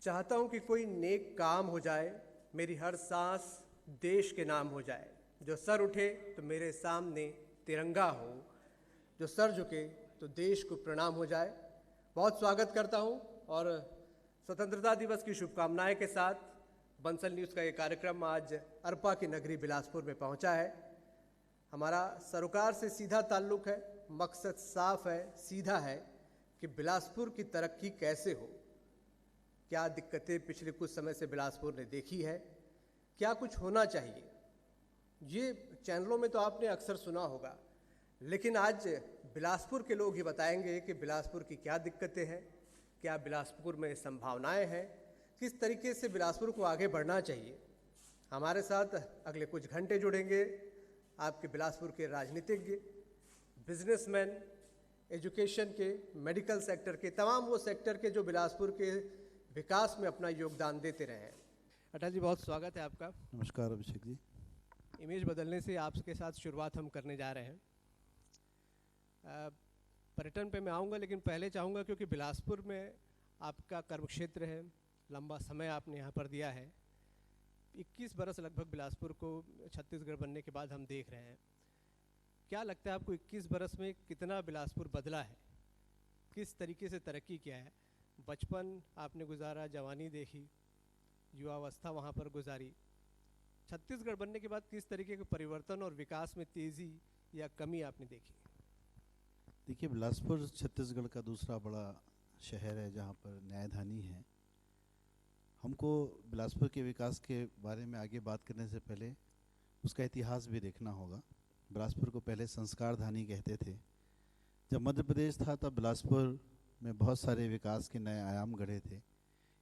चाहता हूं कि कोई नेक काम हो जाए, मेरी हर सांस देश के नाम हो जाए। जो सर उठे तो मेरे सामने तिरंगा हो, जो सर झुके तो देश को प्रणाम हो जाए। बहुत स्वागत करता हूं और स्वतंत्रता दिवस की शुभकामनाएं के साथ बंसल न्यूज़ का ये कार्यक्रम आज अरपा की नगरी बिलासपुर में पहुंचा है। हमारा सरोकार से सीधा ताल्लुक़ है, मकसद साफ है, सीधा है कि बिलासपुर की तरक्की कैसे हो। क्या दिक्कतें पिछले कुछ समय से बिलासपुर ने देखी है, क्या कुछ होना चाहिए, ये चैनलों में तो आपने अक्सर सुना होगा, लेकिन आज बिलासपुर के लोग ही बताएंगे कि बिलासपुर की क्या दिक्कतें हैं, क्या बिलासपुर में संभावनाएं हैं, किस तरीके से बिलासपुर को आगे बढ़ना चाहिए। हमारे साथ अगले कुछ घंटे जुड़ेंगे आपके बिलासपुर के राजनीतिज्ञ, बिजनेसमैन, एजुकेशन के, मेडिकल सेक्टर के, तमाम वो सेक्टर के जो बिलासपुर के विकास में अपना योगदान देते रहे हैं। अटल जी, बहुत स्वागत है आपका। नमस्कार अभिषेक जी। इमेज बदलने से आपके साथ शुरुआत हम करने जा रहे हैं। पर्यटन पे मैं आऊँगा, लेकिन पहले चाहूँगा, क्योंकि बिलासपुर में आपका कर्मक्षेत्र है, लंबा समय आपने यहाँ पर दिया है। 21 बरस लगभग बिलासपुर को छत्तीसगढ़ बनने के बाद हम देख रहे हैं। क्या लगता है आपको 21 बरस में कितना बिलासपुर बदला है, किस तरीके से तरक्की किया है? बचपन आपने गुजारा, जवानी देखी, युवावस्था वहाँ पर गुजारी, छत्तीसगढ़ बनने के बाद किस तरीके के परिवर्तन और विकास में तेज़ी या कमी आपने देखी? देखिए, बिलासपुर छत्तीसगढ़ का दूसरा बड़ा शहर है जहाँ पर न्यायधानी है। हमको बिलासपुर के विकास के बारे में आगे बात करने से पहले उसका इतिहास भी देखना होगा। बिलासपुर को पहले संस्कार धानी कहते थे। जब मध्य प्रदेश था तब बिलासपुर में बहुत सारे विकास के नए आयाम गढ़े थे।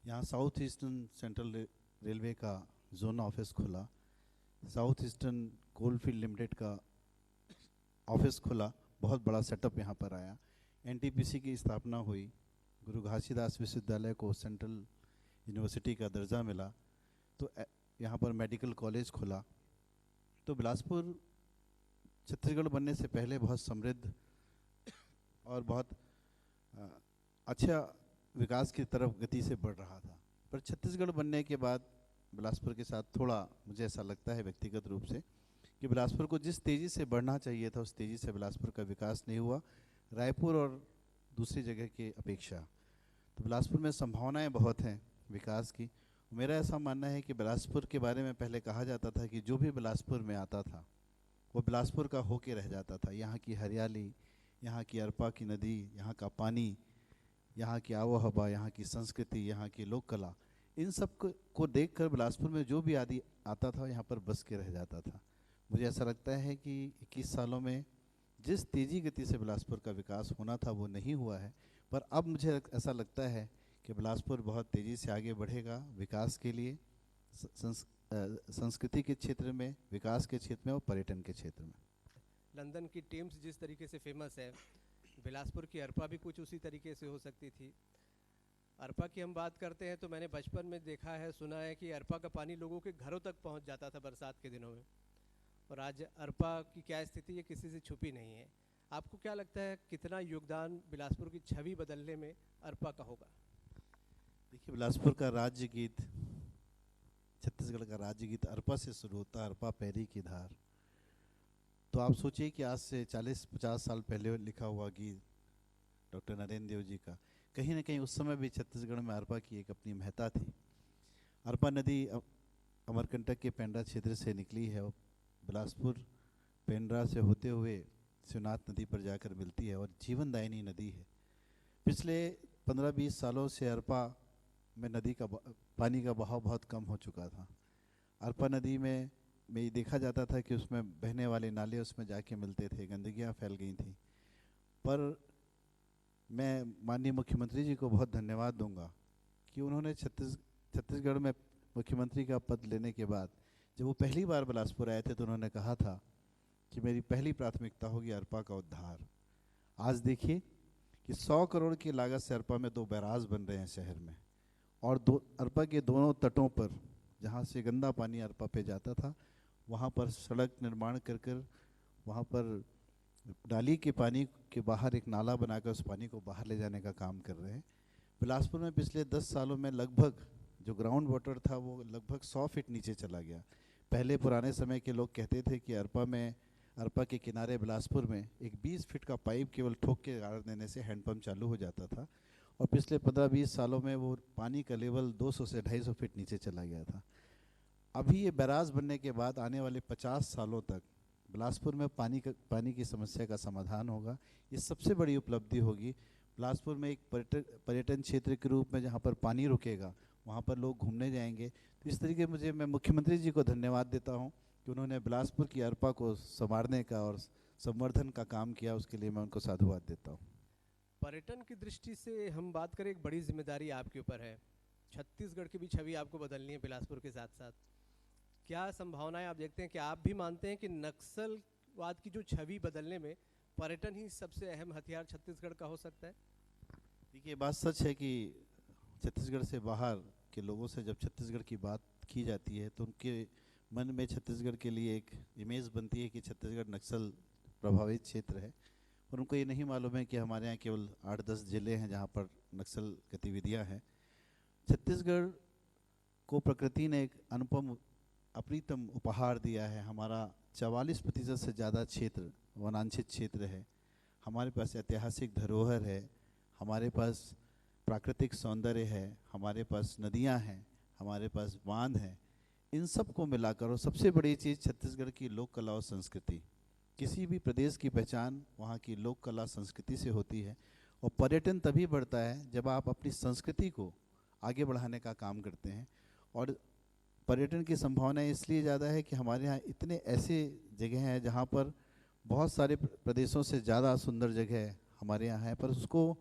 यहाँ साउथ ईस्टर्न सेंट्रल रेलवे का जोन ऑफिस खुला, साउथ ईस्टर्न कोलफील्ड लिमिटेड का ऑफिस खुला, बहुत बड़ा सेटअप यहाँ पर आया। एनटीपीसी की स्थापना हुई, गुरु घासीदास विश्वविद्यालय को सेंट्रल यूनिवर्सिटी का दर्जा मिला, तो यहाँ पर मेडिकल कॉलेज खुला। तो बिलासपुर छत्तीसगढ़ बनने से पहले बहुत समृद्ध और बहुत अच्छा विकास की तरफ गति से बढ़ रहा था। पर छत्तीसगढ़ बनने के बाद बिलासपुर के साथ थोड़ा मुझे ऐसा लगता है व्यक्तिगत रूप से कि बिलासपुर को जिस तेज़ी से बढ़ना चाहिए था उस तेज़ी से बिलासपुर का विकास नहीं हुआ, रायपुर और दूसरी जगह की अपेक्षा। तो बिलासपुर में संभावनाएं बहुत हैं विकास की। मेरा ऐसा मानना है कि बिलासपुर के बारे में पहले कहा जाता था कि जो भी बिलासपुर में आता था वो बिलासपुर का होके रह जाता था। यहाँ की हरियाली, यहाँ की अरपा की नदी, यहाँ का पानी, यहाँ की आबो हवा, यहाँ की संस्कृति, यहाँ की लोक कला, इन सब को देखकर बिलासपुर में जो भी आदि आता था यहाँ पर बस के रह जाता था। मुझे ऐसा लगता है कि 21 सालों में जिस तेज़ी गति से बिलासपुर का विकास होना था वो नहीं हुआ है। पर अब मुझे ऐसा लगता है कि बिलासपुर बहुत तेज़ी से आगे बढ़ेगा विकास के लिए, संस्कृति के क्षेत्र में, विकास के क्षेत्र में और पर्यटन के क्षेत्र में। लंदन की टीम्स जिस तरीके से फेमस है, बिलासपुर की अरपा भी कुछ उसी तरीके से हो सकती थी। अरपा की हम बात करते हैं तो मैंने बचपन में देखा है, सुना है कि अरपा का पानी लोगों के घरों तक पहुंच जाता था बरसात के दिनों में, और आज अरपा की क्या स्थिति है किसी से छुपी नहीं है। आपको क्या लगता है कितना योगदान बिलासपुर की छवि बदलने में अरपा का होगा? देखिए, बिलासपुर का राज्य गीत, छत्तीसगढ़ का राज्य गीत अरपा से शुरू होता है, अरपा पैरी की धार। तो आप सोचिए कि आज से 40-50 साल पहले लिखा हुआ गीत डॉक्टर नरेंद्र देव जी का, कहीं ना कहीं उस समय भी छत्तीसगढ़ में अरपा की एक अपनी महत्ता थी। अरपा नदी अमरकंटक के पेंड्रा क्षेत्र से निकली है और बिलासपुर पेंड्रा से होते हुए शिवनाथ नदी पर जाकर मिलती है और जीवनदायिनी नदी है। पिछले 15-20 सालों से अरपा में नदी का पानी का बहाव बहुत कम हो चुका था। अरपा नदी में ये देखा जाता था कि उसमें बहने वाले नाले उसमें जाके मिलते थे, गंदगियाँ फैल गई थी। पर मैं माननीय मुख्यमंत्री जी को बहुत धन्यवाद दूंगा कि उन्होंने छत्तीसगढ़ में मुख्यमंत्री का पद लेने के बाद जब वो पहली बार बिलासपुर आए थे तो उन्होंने कहा था कि मेरी पहली प्राथमिकता होगी अरपा का उद्धार। आज देखिए कि 100 करोड़ की लागत से अरपा में 2 बैराज बन रहे हैं शहर में, और अरपा के दोनों तटों पर जहाँ से गंदा पानी अरपा पे जाता था वहाँ पर सड़क निर्माण कर वहाँ पर नाली के पानी के बाहर एक नाला बनाकर उस पानी को बाहर ले जाने का काम कर रहे हैं। बिलासपुर में पिछले 10 सालों में लगभग जो ग्राउंड वाटर था वो लगभग 100 फीट नीचे चला गया। पहले पुराने समय के लोग कहते थे कि अरपा के किनारे बिलासपुर में एक 20 फीट का पाइप केवल ठोक के गाड़ देने से हैंडपम्प चालू हो जाता था, और पिछले 15-20 सालों में वो पानी का लेवल 200 से 250 फीट नीचे चला गया था। अभी ये बैराज बनने के बाद आने वाले 50 सालों तक बिलासपुर में पानी की समस्या का समाधान होगा। ये सबसे बड़ी उपलब्धि होगी। बिलासपुर में एक पर्यटन क्षेत्र के रूप में जहाँ पर पानी रुकेगा वहाँ पर लोग घूमने जाएंगे। तो इस तरीके मैं मुख्यमंत्री जी को धन्यवाद देता हूँ कि उन्होंने बिलासपुर की अरपा को संवारने का और संवर्धन का काम किया, उसके लिए मैं उनको साधुवाद देता हूँ। पर्यटन की दृष्टि से हम बात करें, एक बड़ी जिम्मेदारी आपके ऊपर है। छत्तीसगढ़ की भी छवि आपको बदलनी है बिलासपुर के साथ साथ। क्या संभावनाएं आप देखते हैं कि आप भी मानते हैं कि नक्सलवाद की जो छवि बदलने में पर्यटन ही सबसे अहम हथियार छत्तीसगढ़ का हो सकता है? देखिए, बात सच है कि छत्तीसगढ़ से बाहर के लोगों से जब छत्तीसगढ़ की बात की जाती है तो उनके मन में छत्तीसगढ़ के लिए एक इमेज बनती है कि छत्तीसगढ़ नक्सल प्रभावित क्षेत्र है, और उनको ये नहीं मालूम है कि हमारे यहाँ केवल 8-10 जिले हैं जहाँ पर नक्सल गतिविधियाँ हैं। छत्तीसगढ़ को प्रकृति ने एक अनुपम अप्रीतम उपहार दिया है। हमारा 44% से ज़्यादा क्षेत्र वनांचित क्षेत्र है। हमारे पास ऐतिहासिक धरोहर है, हमारे पास प्राकृतिक सौंदर्य है, हमारे पास नदियाँ हैं, हमारे पास बांध हैं। इन सब को मिलाकर, और सबसे बड़ी चीज़ छत्तीसगढ़ की लोक कला और संस्कृति। किसी भी प्रदेश की पहचान वहाँ की लोक कला संस्कृति से होती है, और पर्यटन तभी बढ़ता है जब आप अपनी संस्कृति को आगे बढ़ाने का काम करते हैं। और पर्यटन की संभावनाएं इसलिए ज़्यादा है कि हमारे यहाँ इतने ऐसे जगह हैं जहाँ पर बहुत सारे प्रदेशों से ज़्यादा सुंदर जगह हमारे यहाँ है, पर उसको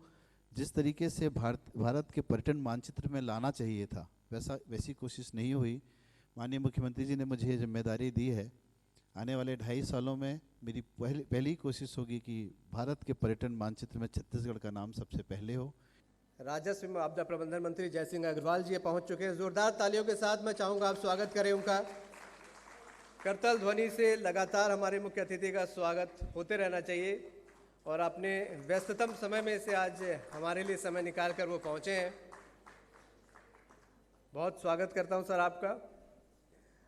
जिस तरीके से भारत के पर्यटन मानचित्र में लाना चाहिए था वैसी कोशिश नहीं हुई। माननीय मुख्यमंत्री जी ने मुझे ये जिम्मेदारी दी है। आने वाले 2.5 सालों में मेरी पहली कोशिश होगी कि भारत के पर्यटन मानचित्र में छत्तीसगढ़ का नाम सबसे पहले हो। राजस्व एवं आपदा प्रबंधन मंत्री जयसिंह अग्रवाल जी पहुंच चुके हैं। जोरदार तालियों के साथ मैं चाहूँगा आप स्वागत करें उनका। करताल ध्वनि से लगातार हमारे मुख्य अतिथि का स्वागत होते रहना चाहिए, और अपने व्यस्ततम समय में से आज हमारे लिए समय निकाल कर वो पहुँचे हैं। बहुत स्वागत करता हूँ सर आपका।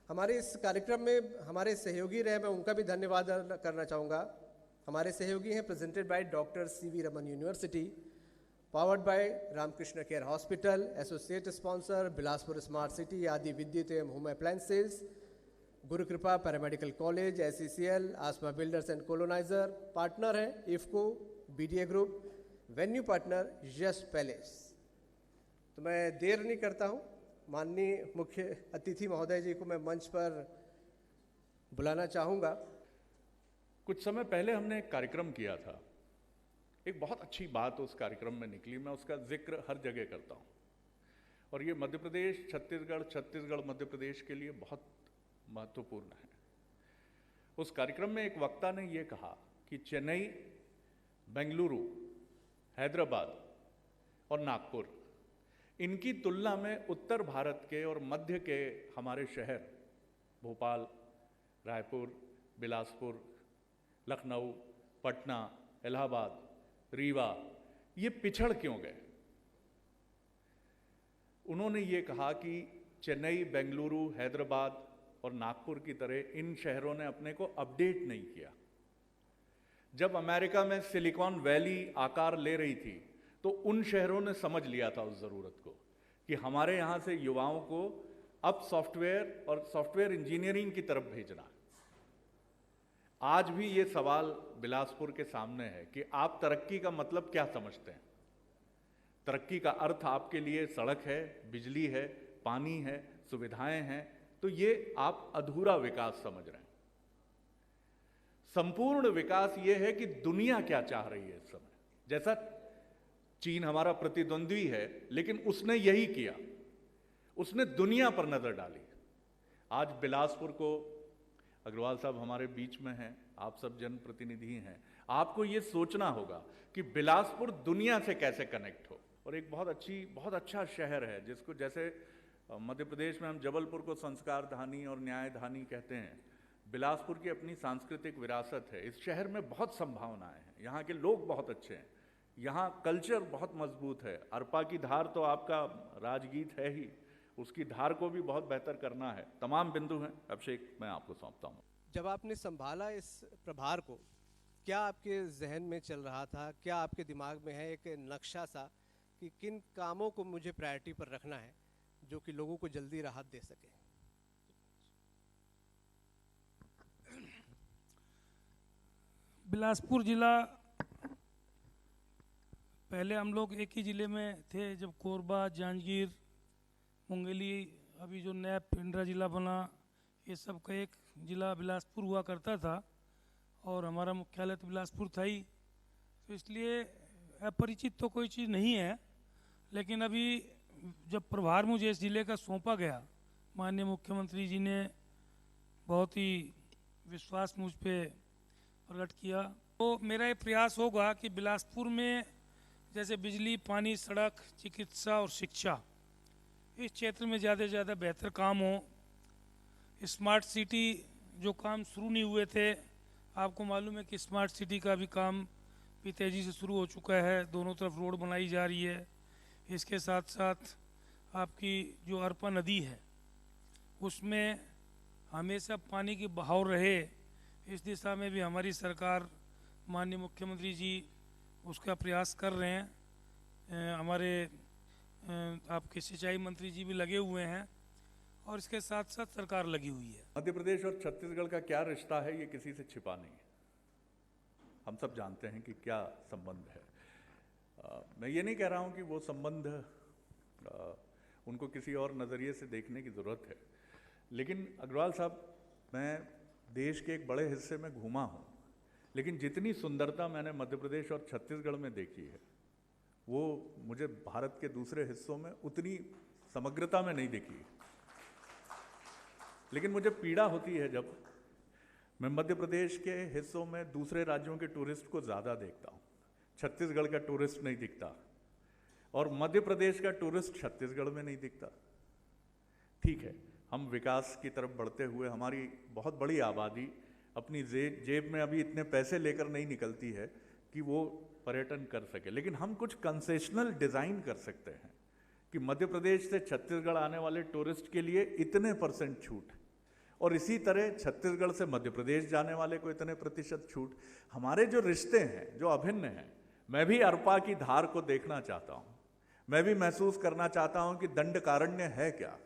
हमारे इस कार्यक्रम में हमारे सहयोगी रहे, मैं उनका भी धन्यवाद करना चाहूँगा। हमारे सहयोगी हैं presented by doctor CV Raman university, powered by Ramkrishna care hospital, associate sponsor Bilaspur smart city, Aadi Vidyut एवं home appliances, Guru Kripa paramedical college, SCCL, Aasma builders and coloniser, partner हैं IFFCO, BDA group, venue partner Yash palace. तो मैं देर नहीं करता हूँ, माननीय मुख्य अतिथि महोदय जी को मैं मंच पर बुलाना चाहूँगा। कुछ समय पहले हमने एक कार्यक्रम किया था, एक बहुत अच्छी बात उस कार्यक्रम में निकली, मैं उसका जिक्र हर जगह करता हूँ, और ये मध्य प्रदेश छत्तीसगढ़ मध्य प्रदेश के लिए बहुत महत्वपूर्ण है। उस कार्यक्रम में एक वक्ता ने ये कहा कि चेन्नई, बेंगलुरु, हैदराबाद और नागपुर, इनकी तुलना में उत्तर भारत के और मध्य के हमारे शहर भोपाल, रायपुर, बिलासपुर, लखनऊ, पटना, इलाहाबाद, रीवा, ये पिछड़ क्यों गए। उन्होंने ये कहा कि चेन्नई, बेंगलुरु, हैदराबाद और नागपुर की तरह इन शहरों ने अपने को अपडेट नहीं किया। जब अमेरिका में सिलिकॉन वैली आकार ले रही थी तो उन शहरों ने समझ लिया था उस ज़रूरत को कि हमारे यहाँ से युवाओं को अब सॉफ्टवेयर और सॉफ्टवेयर इंजीनियरिंग की तरफ भेजना। आज भी ये सवाल बिलासपुर के सामने है कि आप तरक्की का मतलब क्या समझते हैं। तरक्की का अर्थ आपके लिए सड़क है, बिजली है, पानी है, सुविधाएं हैं, तो ये आप अधूरा विकास समझ रहे हैं। संपूर्ण विकास ये है कि दुनिया क्या चाह रही है इस समय। जैसा चीन हमारा प्रतिद्वंद्वी है, लेकिन उसने यही किया, उसने दुनिया पर नजर डाली। आज बिलासपुर को, अग्रवाल साहब हमारे बीच में हैं, आप सब जनप्रतिनिधि हैं, आपको ये सोचना होगा कि बिलासपुर दुनिया से कैसे कनेक्ट हो। और एक बहुत अच्छा शहर है जिसको, जैसे मध्य प्रदेश में हम जबलपुर को संस्कार धानी और न्याय धानी कहते हैं, बिलासपुर की अपनी सांस्कृतिक विरासत है। इस शहर में बहुत संभावनाएं हैं, यहाँ के लोग बहुत अच्छे हैं, यहाँ कल्चर बहुत मजबूत है। अरपा की धार तो आपका राजगीत है ही, उसकी धार को भी बहुत बेहतर करना है। तमाम बिंदु हैं। अभिषेक, मैं आपको सौंपता हूँ। जब आपने संभाला इस प्रभार को, क्या आपके जहन में चल रहा था, क्या आपके दिमाग में है एक नक्शा सा कि किन कामों को मुझे प्रायोरिटी पर रखना है जो कि लोगों को जल्दी राहत दे सके? बिलासपुर जिला, पहले हम लोग एक ही ज़िले में थे। जब कोरबा, जांजगीर, मुंगेली, अभी जो नया पिंडरा ज़िला बना, ये सब का एक ज़िला बिलासपुर हुआ करता था और हमारा मुख्यालय तो बिलासपुर था ही। तो इसलिए अपरिचित तो कोई चीज़ नहीं है। लेकिन अभी जब प्रभार मुझे इस ज़िले का सौंपा गया, माननीय मुख्यमंत्री जी ने बहुत ही विश्वास मुझ पे प्रकट किया, तो मेरा ये प्रयास होगा कि बिलासपुर में जैसे बिजली, पानी, सड़क, चिकित्सा और शिक्षा, इस क्षेत्र में ज़्यादा से ज़्यादा बेहतर काम हो। स्मार्ट सिटी जो काम शुरू नहीं हुए थे, आपको मालूम है कि स्मार्ट सिटी का भी काम भी तेज़ी से शुरू हो चुका है। दोनों तरफ रोड बनाई जा रही है। इसके साथ साथ आपकी जो अरपा नदी है उसमें हमेशा पानी की बहाव रहे, इस दिशा में भी हमारी सरकार, माननीय मुख्यमंत्री जी उसका प्रयास कर रहे हैं। हमारे आपके सिंचाई मंत्री जी भी लगे हुए हैं और इसके साथ साथ सरकार लगी हुई है। मध्य प्रदेश और छत्तीसगढ़ का क्या रिश्ता है, ये किसी से छिपा नहीं है। हम सब जानते हैं कि क्या संबंध है। मैं ये नहीं कह रहा हूँ कि वो संबंध उनको किसी और नज़रिए से देखने की ज़रूरत है। लेकिन अग्रवाल साहब, मैं देश के एक बड़े हिस्से में घूमा हूँ, लेकिन जितनी सुंदरता मैंने मध्य प्रदेश और छत्तीसगढ़ में देखी है, वो मुझे भारत के दूसरे हिस्सों में उतनी समग्रता में नहीं दिखी। लेकिन मुझे पीड़ा होती है जब मैं मध्य प्रदेश के हिस्सों में दूसरे राज्यों के टूरिस्ट को ज़्यादा देखता हूँ। छत्तीसगढ़ का टूरिस्ट नहीं दिखता और मध्य प्रदेश का टूरिस्ट छत्तीसगढ़ में नहीं दिखता। ठीक है, हम विकास की तरफ बढ़ते हुए, हमारी बहुत बड़ी आबादी अपनी जेब में अभी इतने पैसे लेकर नहीं निकलती है कि वो पर्यटन कर सके, लेकिन हम कुछ कंसेशनल डिज़ाइन कर सकते हैं कि मध्य प्रदेश से छत्तीसगढ़ आने वाले टूरिस्ट के लिए इतने % छूट, और इसी तरह छत्तीसगढ़ से मध्य प्रदेश जाने वाले को इतने % छूट। हमारे जो रिश्ते हैं, जो अभिन्न हैं, मैं भी अरपा की धार को देखना चाहता हूँ। मैं भी महसूस करना चाहता हूँ कि दंडकारण्य है क्या,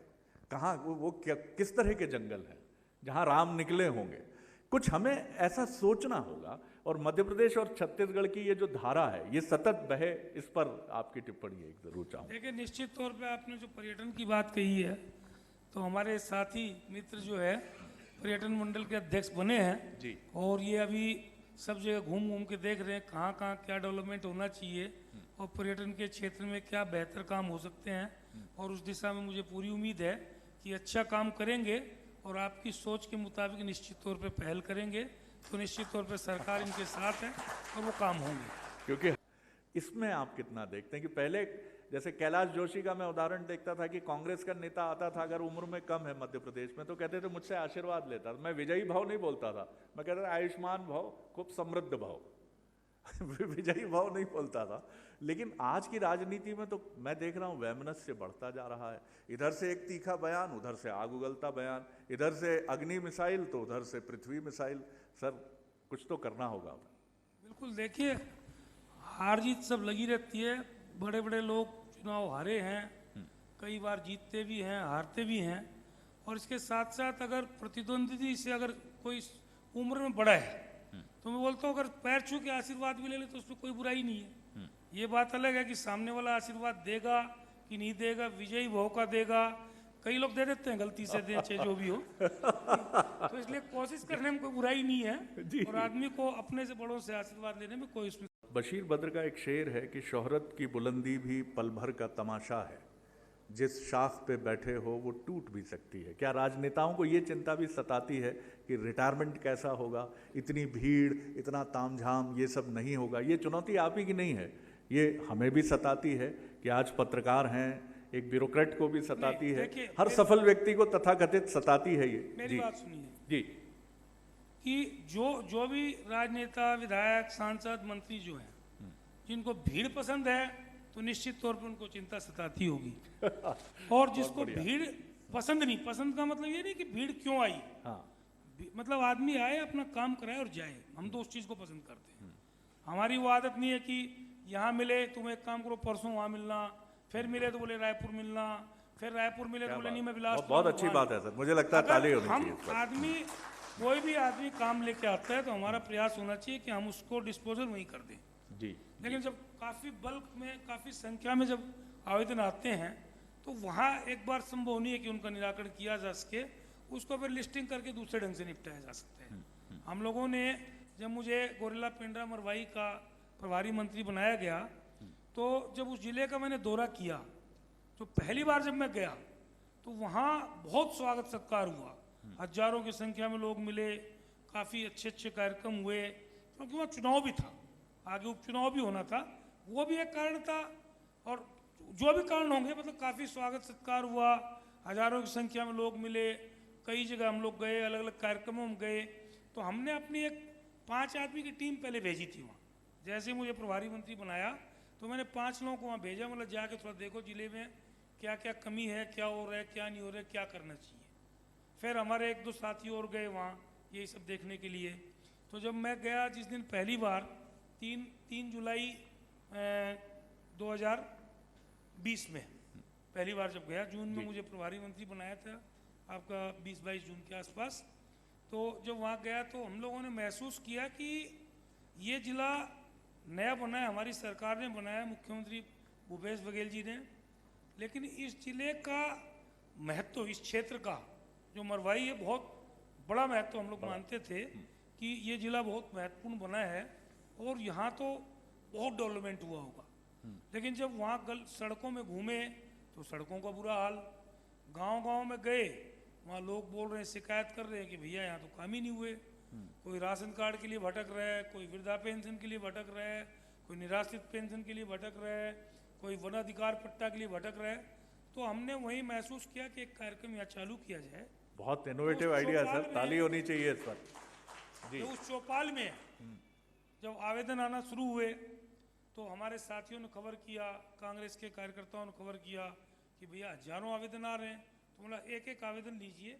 कहाँ वो क्या, किस तरह के जंगल हैं जहाँ राम निकले होंगे। कुछ हमें ऐसा सोचना होगा। और मध्य प्रदेश और छत्तीसगढ़ की ये जो धारा है, ये सतत बहे, इस पर आपकी टिप्पणी एक जरूर चाहूँ। देखिए, निश्चित तौर पे आपने जो पर्यटन की बात कही है, तो हमारे साथी मित्र जो है पर्यटन मंडल के अध्यक्ष बने हैं जी, और ये अभी सब जगह घूम घूम के देख रहे हैं कहाँ कहाँ क्या डेवलपमेंट होना चाहिए और पर्यटन के क्षेत्र में क्या बेहतर काम हो सकते हैं। और उस दिशा में मुझे पूरी उम्मीद है कि अच्छा काम करेंगे और आपकी सोच के मुताबिक निश्चित तौर पे पहल करेंगे, तो निश्चित तौर पे सरकार इनके साथ है और वो काम होंगे। क्योंकि इसमें आप कितना देखते हैं कि पहले जैसे कैलाश जोशी का मैं उदाहरण देखता था कि कांग्रेस का नेता आता था, अगर उम्र में कम है मध्य प्रदेश में, तो कहते थे मुझसे आशीर्वाद लेता था। मैं विजयी भाव नहीं बोलता था, मैं कहता था आयुष्मान भाव, खूब समृद्ध भाव विजयी भाव नहीं बोलता था। लेकिन आज की राजनीति में तो मैं देख रहा हूँ वैमनस्य बढ़ता जा रहा है। इधर से एक तीखा बयान, उधर से आग उगलता बयान, इधर से अग्नि मिसाइल तो उधर से पृथ्वी मिसाइल। सर, कुछ तो करना होगा। बिल्कुल, देखिए, हार जीत सब लगी रहती है। बड़े बड़े लोग चुनाव हारे हैं, कई बार जीतते भी हैं, हारते भी हैं। और इसके साथ साथ अगर प्रतिद्वंदी से अगर कोई उम्र में बड़ा है, तो मैं बोलता हूँ अगर पैर छू के आशीर्वाद भी ले ले तो उसमें कोई बुराई नहीं है। ये बात अलग है कि सामने वाला आशीर्वाद देगा कि नहीं देगा, विजयी भाव का देगा। कई लोग दे देते हैं, गलती से दे, चाहे जो भी हो। तो इसलिए कोशिश करने में कोई बुराई नहीं है और आदमी को अपने से बड़ों से आशीर्वाद लेने में कोई उसमें। बशीर बद्र का एक शेर है कि शोहरत की बुलंदी भी पल भर का तमाशा है, जिस शाख पे बैठे हो वो टूट भी सकती है। क्या राजनेताओं को ये चिंता भी सताती है कि रिटायरमेंट कैसा होगा, इतनी भीड़, इतना तामझाम, ये सब नहीं होगा? ये चुनौती आप ही की नहीं है, ये हमें भी सताती है कि आज पत्रकार हैं, एक ब्यूरोक्रेट को भी सताती है, हर सफल व्यक्ति को तथाकथित सताती है ये। मेरी बात सुनिए जी, कि जो भी राजनेता, विधायक, सांसद, मंत्री जो हैं, जिनको भीड़ पसंद है तो निश्चित तौर पर उनको चिंता सताती होगी, और जिसको भीड़ पसंद नहीं, पसंद का मतलब ये नहीं कि भीड़ क्यों आई, हाँ, मतलब आदमी आए अपना काम कराए और जाए, हम तो उस चीज़ को पसंद करते हैं। हमारी वो आदत नहीं है कि यहाँ मिले तुम एक काम करो परसों वहाँ मिलना, फिर मिले तो बोले रायपुर मिलना, फिर रायपुर मिले तो बोले नहीं मैं बिलासपुर। बहुत अच्छी बात है सर, मुझे लगता है ताली होनी चाहिए इस पर। आदमी कोई भी आदमी काम लेके आता है तो हमारा प्रयास होना चाहिए कि हम उसको डिस्पोजल वहीं कर दें जी। लेकिन जब काफ़ी बल्क में काफ़ी संख्या में जब आवेदन आते हैं तो वहाँ एक बार संभव नहीं है कि उनका निराकरण किया जा सके, उसको फिर लिस्टिंग करके दूसरे ढंग से निपटाया जा सकता है। हम लोगों ने जब मुझे गोरेला पेंड्रा मरवाई का प्रभारी मंत्री बनाया गया तो जब उस जिले का मैंने दौरा किया तो पहली बार जब मैं गया तो वहाँ बहुत स्वागत सत्कार हुआ, हजारों की संख्या में लोग मिले, काफ़ी अच्छे अच्छे कार्यक्रम हुए, क्योंकि वहाँ चुनाव भी था, आगे उपचुनाव भी होना था, वो भी एक कारण था, और जो भी कारण होंगे मतलब काफ़ी स्वागत सत्कार हुआ, हजारों की संख्या में लोग मिले, कई जगह हम लोग गए, अलग अलग कार्यक्रमों में गए। तो हमने अपनी एक 5 आदमी की टीम पहले भेजी थी वहाँ, जैसे ही मुझे प्रभारी मंत्री बनाया तो मैंने 5 लोगों को वहाँ भेजा, मतलब जाके थोड़ा देखो जिले में क्या क्या कमी है, क्या हो रहा है, क्या नहीं हो रहा है, क्या करना चाहिए। फिर हमारे 1-2 साथी और गए वहाँ यही सब देखने के लिए। तो जब मैं गया जिस दिन पहली बार 3 जुलाई 2020 में पहली बार जब गया, जून में मुझे प्रभारी मंत्री बनाया था आपका 20-22 जून के आसपास, तो जब वहाँ गया तो हम लोगों ने महसूस किया कि ये ज़िला नया बना है, हमारी सरकार ने बनाया, मुख्यमंत्री भूपेश बघेल जी ने, लेकिन इस ज़िले का महत्व, इस क्षेत्र का जो मरवाई है बहुत बड़ा महत्व हम लोग मानते थे कि ये ज़िला बहुत महत्वपूर्ण बना है और यहाँ तो बहुत डेवलपमेंट हुआ होगा। लेकिन जब वहाँ सड़कों में घूमे तो सड़कों का बुरा हाल, गांव-गांव में गए वहाँ लोग बोल रहे हैं, शिकायत कर रहे हैं कि भैया यहाँ तो काम ही नहीं हुए, कोई राशन कार्ड के लिए भटक रहा है, कोई वृद्धा पेंशन के लिए भटक रहा है, कोई निराश्रित पेंशन के लिए भटक रहा है, कोई वन अधिकार पट्टा के लिए भटक रहा है। तो हमने वही महसूस किया कि एक कार्यक्रम यहाँ चालू किया जाए। बहुत इनोवेटिव आइडिया सर, ताली होनी चाहिए इस पर जी। तो उस चौपाल में जब आवेदन आना शुरू हुए तो हमारे साथियों ने खबर किया, कांग्रेस के कार्यकर्ताओं ने खबर किया कि भैया हजारों आवेदन आ रहे हैं, तो बोला एक आवेदन लीजिए,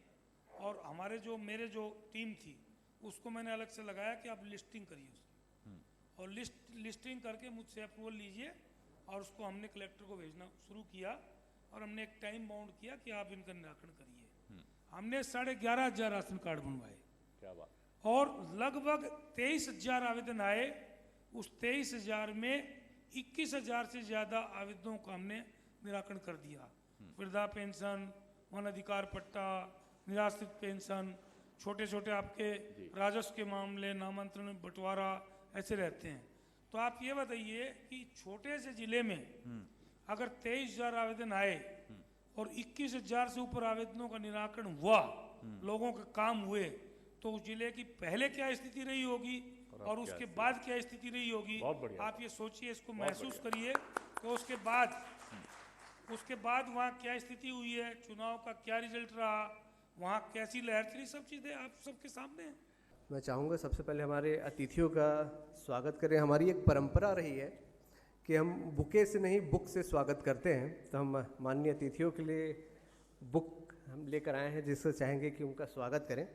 और हमारे जो मेरे जो टीम थी उसको मैंने अलग से लगाया कि आप लिस्टिंग करिए उसकी, और लिस्टिंग करके मुझसे अप्रूवल लीजिए, और उसको हमने कलेक्टर को भेजना शुरू किया, और हमने एक टाइम बाउंड किया कि आप इनका निराकरण करिए। हमने 11,500 राशन कार्ड बनवाए, क्या बात, और लगभग 23,000 आवेदन आए। उस 23,000 में 21,000 से ज़्यादा आवेदनों का हमने निराकरण कर दिया। वृद्धा पेंशन, वन अधिकार पट्टा, निराश्रित पेंशन, छोटे छोटे आपके राजस्व के मामले, नामांतरण बंटवारा ऐसे रहते हैं। तो आप ये बताइए कि छोटे से जिले में अगर 23,000 आवेदन आए और 21,000 से ऊपर आवेदनों का निराकरण हुआ, लोगों के काम हुए, तो उस जिले की पहले क्या स्थिति रही होगी और उसके बाद क्या स्थिति रही होगी, आप ये सोचिए, इसको महसूस करिए। तो उसके बाद वहाँ क्या स्थिति हुई है, चुनाव का क्या रिजल्ट रहा, वहाँ कैसी लहर चली, सब चीज़ें आप सबके सामने हैं। मैं चाहूँगा सबसे पहले हमारे अतिथियों का स्वागत करें। हमारी एक परंपरा रही है कि हम बुके से नहीं बुक से स्वागत करते हैं, तो हम माननीय अतिथियों के लिए बुक हम लेकर आए हैं जिससे चाहेंगे कि उनका स्वागत करें।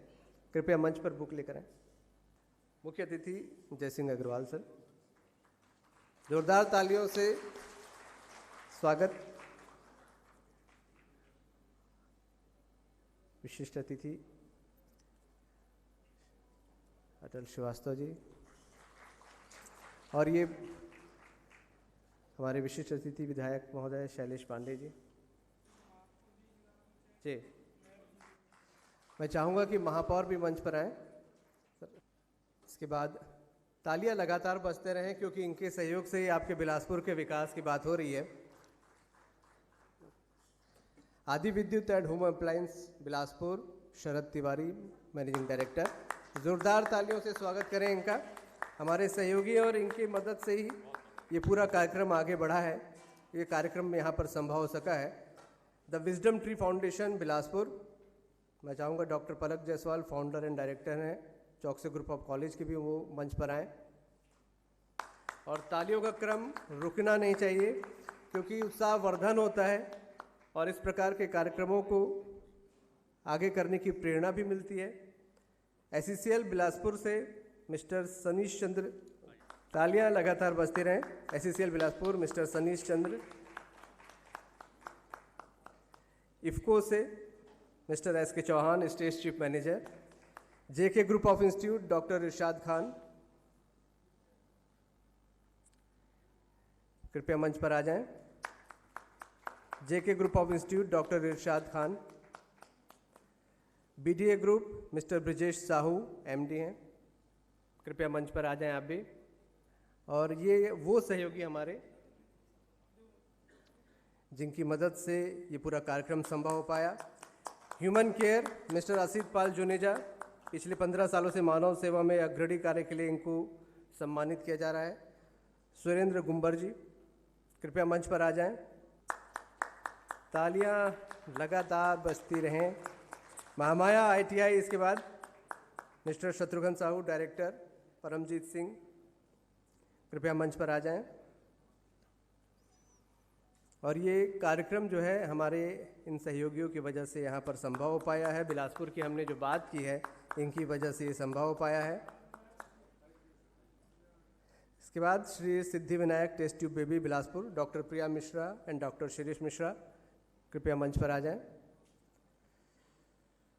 कृपया मंच पर बुक लेकर आएं। मुख्य अतिथि जय सिंह अग्रवाल सर, जोरदार तालियों से स्वागत। विशिष्ट अतिथि अटल श्रीवास्तव जी, और ये हमारे विशिष्ट अतिथि विधायक महोदय शैलेश पांडे जी। मैं चाहूँगा कि महापौर भी मंच पर आएं। इसके बाद तालियां लगातार बजते रहें क्योंकि इनके सहयोग से ही आपके बिलासपुर के विकास की बात हो रही है। आदि विद्युत and home appliance Bilaspur, Sharad Tiwari managing director, जोरदार तालियों से स्वागत करें इनका। हमारे सहयोगी और इनकी मदद से ही ये पूरा कार्यक्रम आगे बढ़ा है, ये कार्यक्रम यहाँ पर संभव हो सका है। The wisdom tree foundation Bilaspur, मैं चाहूँगा doctor Palak Jaiswal founder and director हैं, चौकसी ग्रुप ऑफ कॉलेज के भी वो मंच पर आएँ। और तालियों का क्रम रुकना नहीं चाहिए, क्योंकि उत्साहवर्धन होता है और इस प्रकार के कार्यक्रमों को आगे करने की प्रेरणा भी मिलती है। SCCL बिलासपुर से मिस्टर सनीश चंद्र, तालियां लगातार बजती रहें। SCCL Bilaspur mister Sanish Chandra. IFFCO से mister SK Chauhan, state chief manager. JK group of institute doctor Irshad Khan, कृपया मंच पर आ जाएं। JK group of institute doctor Irshad Khan. BDA group mister Brijesh Sahu MD हैं, कृपया मंच पर आ जाएं आप भी। और ये वो सहयोगी हमारे जिनकी मदद से ये पूरा कार्यक्रम संभव हो पाया। ह्यूमन केयर मिस्टर असित पाल जुनेजा, पिछले 15 सालों से मानव सेवा में अग्रणी कार्य के लिए इनको सम्मानित किया जा रहा है। सुरेंद्र गुंबर जी, कृपया मंच पर आ जाएं। तालियां लगातार बजती रहें। महामाया ITI, इसके बाद मिस्टर शत्रुघ्न साहू डायरेक्टर। परमजीत सिंह, कृपया मंच पर आ जाएं। और ये कार्यक्रम जो है हमारे इन सहयोगियों की वजह से यहाँ पर संभव हो पाया है। बिलासपुर की हमने जो बात की है, इनकी वजह से ये संभव हो पाया है। इसके बाद Shri Siddhi Vinayak test tube baby Bilaspur, doctor Priya Mishra and doctor Shirish Mishra, कृपया मंच पर आ जाएं।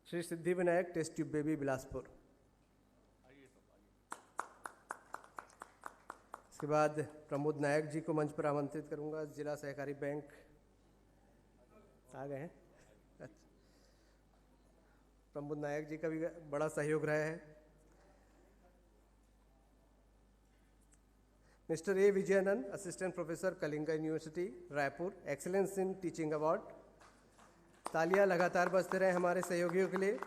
Shri Siddhi Vinayak test tube baby Bilaspur. इसके बाद प्रमोद नायक जी को मंच पर आमंत्रित करूंगा, जिला सहकारी बैंक। आ गए हैं? अच्छा, प्रमोद नायक जी का भी बड़ा सहयोग रहा है। Mister A Vijayanand, assistant professor Kalinga university Raipur, excellence in teaching award. तालियां लगातार बजते रहे हमारे सहयोगियों के लिए।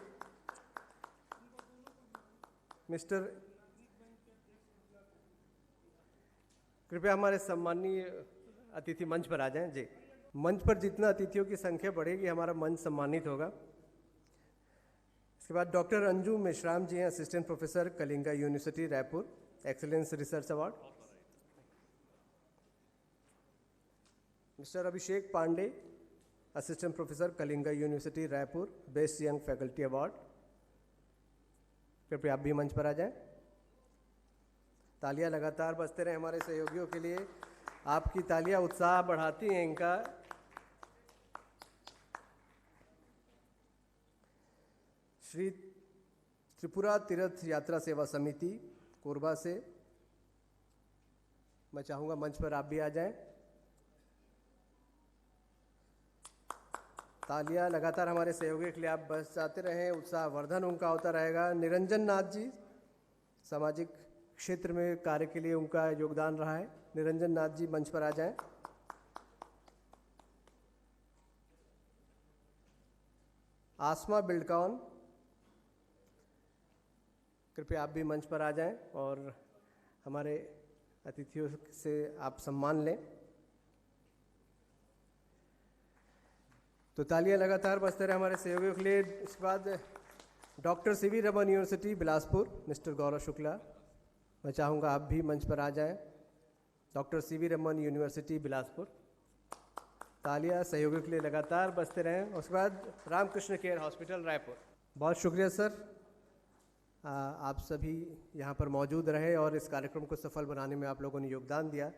मिस्टर, कृपया हमारे सम्मानीय अतिथि मंच पर आ जाएं। जी, मंच पर जितना अतिथियों की संख्या बढ़ेगी, हमारा मंच सम्मानित होगा। इसके बाद डॉक्टर अंजू मेश्राम जी हैं, assistant professor Kalinga university Raipur, excellence research award. Mister Abhishek Pandey, assistant professor Kalinga university Raipur, best young faculty award, कृपया आप भी मंच पर आ जाएं। तालियां लगातार बजते रहे हमारे सहयोगियों के लिए। आपकी तालियां उत्साह बढ़ाती हैं इनका। श्री त्रिपुरा तीर्थ यात्रा सेवा समिति कोरबा से, मैं चाहूँगा मंच पर आप भी आ जाएं। तालियां लगातार हमारे सहयोगियों के लिए आप बस जाते रहें, उत्साहवर्धन उनका होता रहेगा। निरंजन नाथ जी, सामाजिक क्षेत्र में कार्य के लिए उनका योगदान रहा है। निरंजन नाथ जी मंच पर आ जाएं। आसमा बिल्डकॉन, कृपया आप भी मंच पर आ जाएं और हमारे अतिथियों से आप सम्मान लें। तो तालियां लगातार बजते रहे हमारे सहयोगियों के लिए। इसके बाद doctor CV Raman university Bilaspur, mister Gaurav Shukla, मैं चाहूँगा आप भी मंच पर आ जाएं। Doctor CV Raman university Bilaspur. तालियां सहयोगियों के लिए लगातार बजते रहें। उसके बाद रामकृष्ण केयर हॉस्पिटल रायपुर। बहुत शुक्रिया सर, आप सभी यहाँ पर मौजूद रहे और इस कार्यक्रम को सफल बनाने में आप लोगों ने योगदान दिया।